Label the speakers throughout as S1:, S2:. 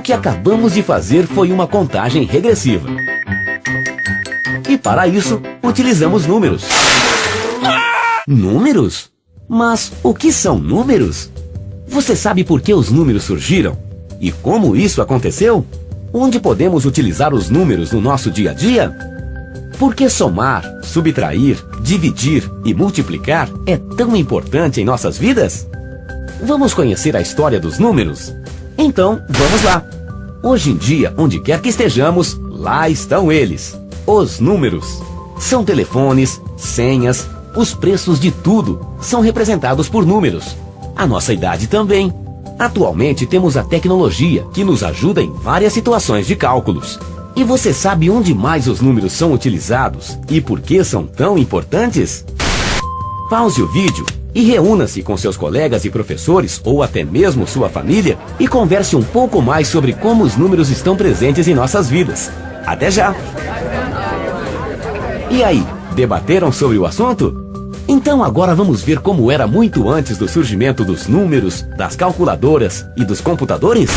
S1: que acabamos de fazer foi uma contagem regressiva. E para isso, utilizamos números. Números? Mas o que são números? Você sabe por que os números surgiram? E como isso aconteceu? Onde podemos utilizar os números no nosso dia a dia? Por que somar, subtrair, dividir e multiplicar é tão importante em nossas vidas? Vamos conhecer a história dos números? Então, vamos lá! Hoje em dia, onde quer que estejamos, lá estão eles. Os números. São telefones, senhas, os preços de tudo são representados por números. A nossa idade também. Atualmente temos a tecnologia que nos ajuda em várias situações de cálculos. E você sabe onde mais os números são utilizados e por que são tão importantes? Pause o vídeo e reúna-se com seus colegas e professores ou até mesmo sua família e converse um pouco mais sobre como os números estão presentes em nossas vidas. Até já! E aí, debateram sobre o assunto? Então agora vamos ver como era muito antes do surgimento dos números, das calculadoras e dos computadores?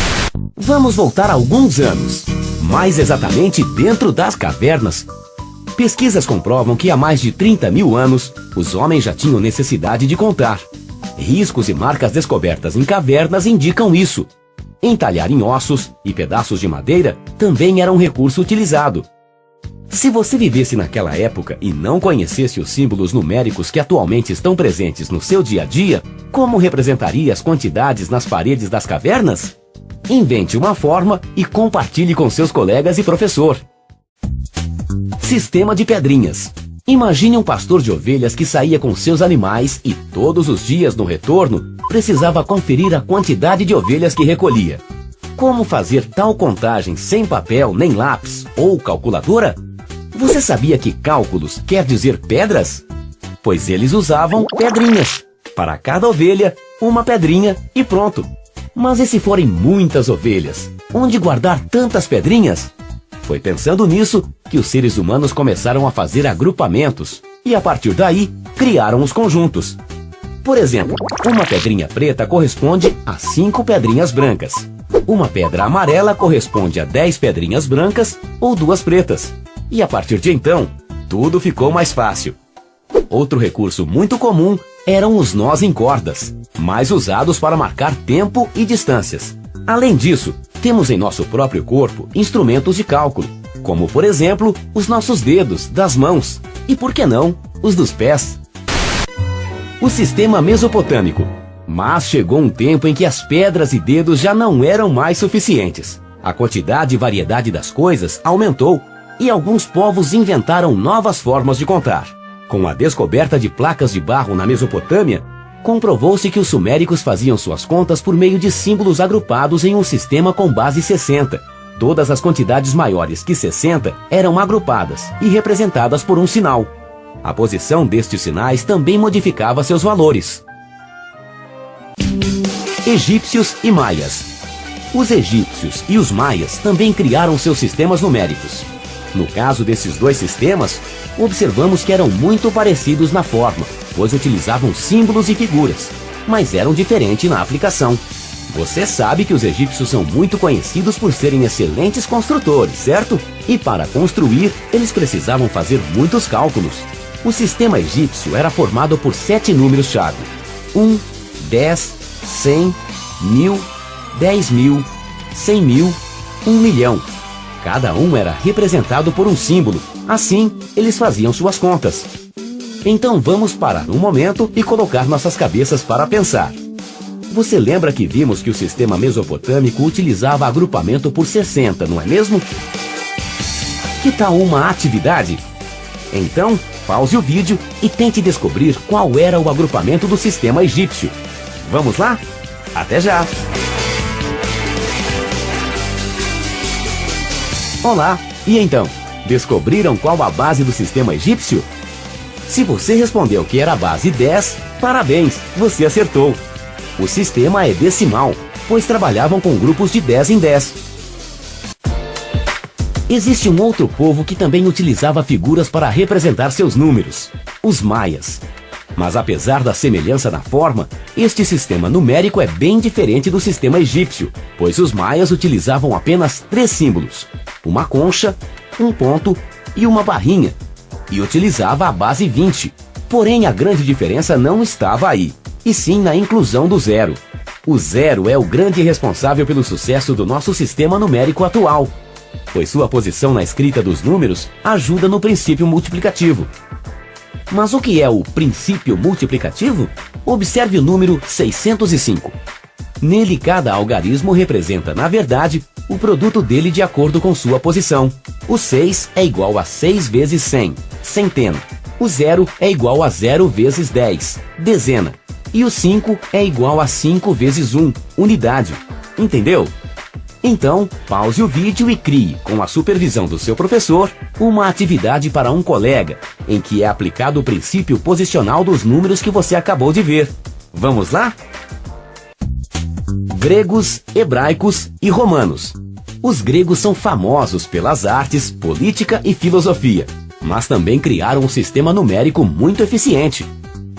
S1: Vamos voltar alguns anos, mais exatamente dentro das cavernas. Pesquisas comprovam que há mais de 30 mil anos, os homens já tinham necessidade de contar. Riscos e marcas descobertas em cavernas indicam isso. Entalhar em ossos e pedaços de madeira também era um recurso utilizado. Se você vivesse naquela época e não conhecesse os símbolos numéricos que atualmente estão presentes no seu dia a dia, como representaria as quantidades nas paredes das cavernas? Invente uma forma e compartilhe com seus colegas e professor. Sistema de pedrinhas. Imagine um pastor de ovelhas que saía com seus animais e todos os dias no retorno precisava conferir a quantidade de ovelhas que recolhia. Como fazer tal contagem sem papel nem lápis ou calculadora? Você sabia que cálculos quer dizer pedras? Pois eles usavam pedrinhas. Para cada ovelha, uma pedrinha e pronto. Mas e se forem muitas ovelhas? Onde guardar tantas pedrinhas? Foi pensando nisso que os seres humanos começaram a fazer agrupamentos e a partir daí criaram os conjuntos. Por exemplo, uma pedrinha preta corresponde a 5 pedrinhas brancas. Uma pedra amarela corresponde a 10 pedrinhas brancas ou 2 pretas. E a partir de então, tudo ficou mais fácil. Outro recurso muito comum eram os nós em cordas, mais usados para marcar tempo e distâncias. Além disso, temos em nosso próprio corpo instrumentos de cálculo, como por exemplo, os nossos dedos das mãos e, por que não, os dos pés. O sistema mesopotâmico. Mas chegou um tempo em que as pedras e dedos já não eram mais suficientes. A quantidade e variedade das coisas aumentou e alguns povos inventaram novas formas de contar. Com a descoberta de placas de barro na Mesopotâmia, comprovou-se que os suméricos faziam suas contas por meio de símbolos agrupados em um sistema com base 60. Todas as quantidades maiores que 60 eram agrupadas e representadas por um sinal. A posição destes sinais também modificava seus valores. Egípcios e maias. Os egípcios e os maias também criaram seus sistemas numéricos. No caso desses dois sistemas, observamos que eram muito parecidos na forma, pois utilizavam símbolos e figuras, mas eram diferentes na aplicação. Você sabe que os egípcios são muito conhecidos por serem excelentes construtores, certo? E para construir, eles precisavam fazer muitos cálculos. O sistema egípcio era formado por 7 números-chave: 1, 10, 100, 1000, 10.000, 100.000, 1 milhão. Cada um era representado por um símbolo. Assim, eles faziam suas contas. Então vamos parar um momento e colocar nossas cabeças para pensar. Você lembra que vimos que o sistema mesopotâmico utilizava agrupamento por 60, não é mesmo? Que tal uma atividade? Então, pause o vídeo e tente descobrir qual era o agrupamento do sistema egípcio. Vamos lá? Até já! Olá! E então, descobriram qual a base do sistema egípcio? Se você respondeu que era a base 10, parabéns, você acertou! O sistema é decimal, pois trabalhavam com grupos de 10 em 10. Existe um outro povo que também utilizava figuras para representar seus números: os maias. Mas apesar da semelhança na forma, este sistema numérico é bem diferente do sistema egípcio, pois os maias utilizavam apenas 3 símbolos, uma concha, um ponto e uma barrinha, e utilizava a base 20. Porém, a grande diferença não estava aí, e sim na inclusão do zero. O zero é o grande responsável pelo sucesso do nosso sistema numérico atual, pois sua posição na escrita dos números ajuda no princípio multiplicativo. Mas o que é o princípio multiplicativo? Observe o número 605. Nele, cada algarismo representa, na verdade, o produto dele de acordo com sua posição. O 6 é igual a 6 vezes 100, centena. O 0 é igual a 0 vezes 10, dezena. E o 5 é igual a 5 vezes 1, unidade. Entendeu? Então, pause o vídeo e crie, com a supervisão do seu professor, uma atividade para um colega, em que é aplicado o princípio posicional dos números que você acabou de ver. Vamos lá? Gregos, hebraicos e romanos. Os gregos são famosos pelas artes, política e filosofia, mas também criaram um sistema numérico muito eficiente.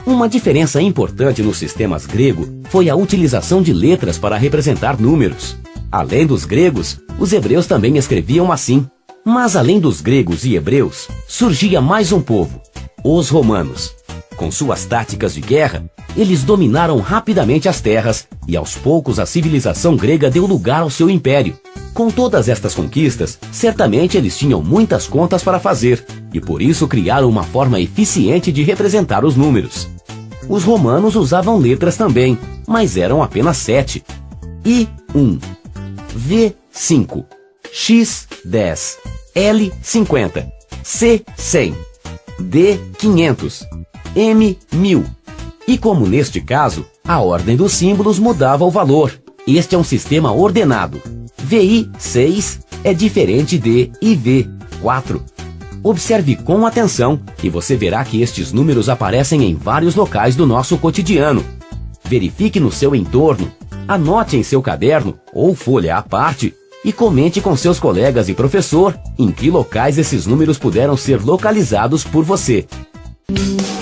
S1: Uma diferença importante nos sistemas grego foi a utilização de letras para representar números. Além dos gregos, os hebreus também escreviam assim. Mas além dos gregos e hebreus, surgia mais um povo, os romanos. Com suas táticas de guerra, eles dominaram rapidamente as terras e aos poucos a civilização grega deu lugar ao seu império. Com todas estas conquistas, certamente eles tinham muitas contas para fazer e por isso criaram uma forma eficiente de representar os números. Os romanos usavam letras também, mas eram apenas 7. I1, V5, X10, L50, C100, D500, M1000. E como neste caso, a ordem dos símbolos mudava o valor. Este é um sistema ordenado. VI6 é diferente de IV4. Observe com atenção e você verá que estes números aparecem em vários locais do nosso cotidiano. Verifique no seu entorno, anote em seu caderno ou folha à parte e comente com seus colegas e professor em que locais esses números puderam ser localizados por você.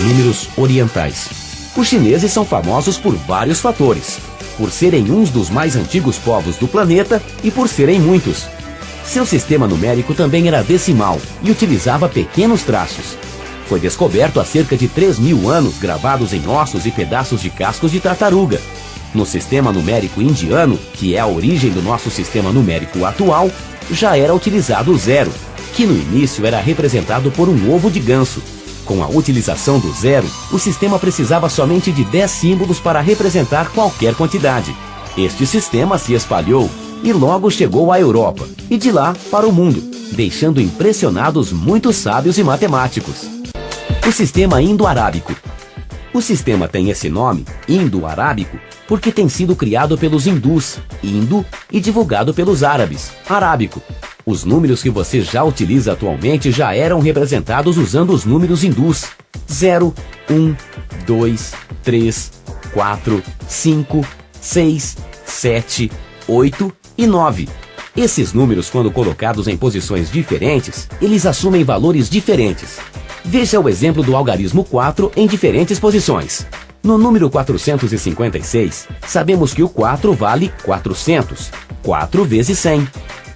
S1: Números orientais. Os chineses são famosos por vários fatores, por serem uns dos mais antigos povos do planeta e por serem muitos. Seu sistema numérico também era decimal e utilizava pequenos traços. Foi descoberto há cerca de 3.000 anos gravados em ossos e pedaços de cascos de tartaruga. No sistema numérico indiano, que é a origem do nosso sistema numérico atual, já era utilizado o zero, que no início era representado por um ovo de ganso. Com a utilização do zero, o sistema precisava somente de 10 símbolos para representar qualquer quantidade. Este sistema se espalhou e logo chegou à Europa, e de lá para o mundo, deixando impressionados muitos sábios e matemáticos. O sistema indo-arábico. O sistema tem esse nome, indo-arábico, porque tem sido criado pelos hindus, indo, e divulgado pelos árabes, arábico. Os números que você já utiliza atualmente já eram representados usando os números hindus: 0, 1, 2, 3, 4, 5, 6, 7, 8 e 9. Esses números, quando colocados em posições diferentes, eles assumem valores diferentes. Veja o exemplo do algarismo 4 em diferentes posições. No número 456, sabemos que o 4 vale 400, 4 vezes 100.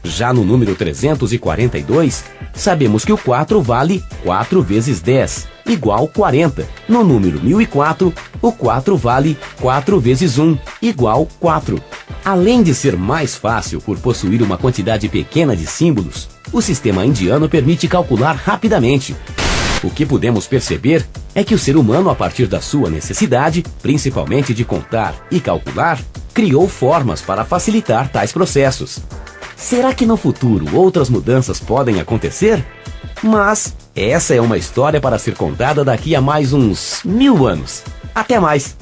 S1: Já no número 342, sabemos que o 4 vale 4 vezes 10, igual 40. No número 1004, o 4 vale 4 vezes 1, igual 4. Além de ser mais fácil por possuir uma quantidade pequena de símbolos, o sistema indiano permite calcular rapidamente. O que podemos perceber é que o ser humano, a partir da sua necessidade, principalmente de contar e calcular, criou formas para facilitar tais processos. Será que no futuro outras mudanças podem acontecer? Mas essa é uma história para ser contada daqui a mais uns 1000 anos. Até mais!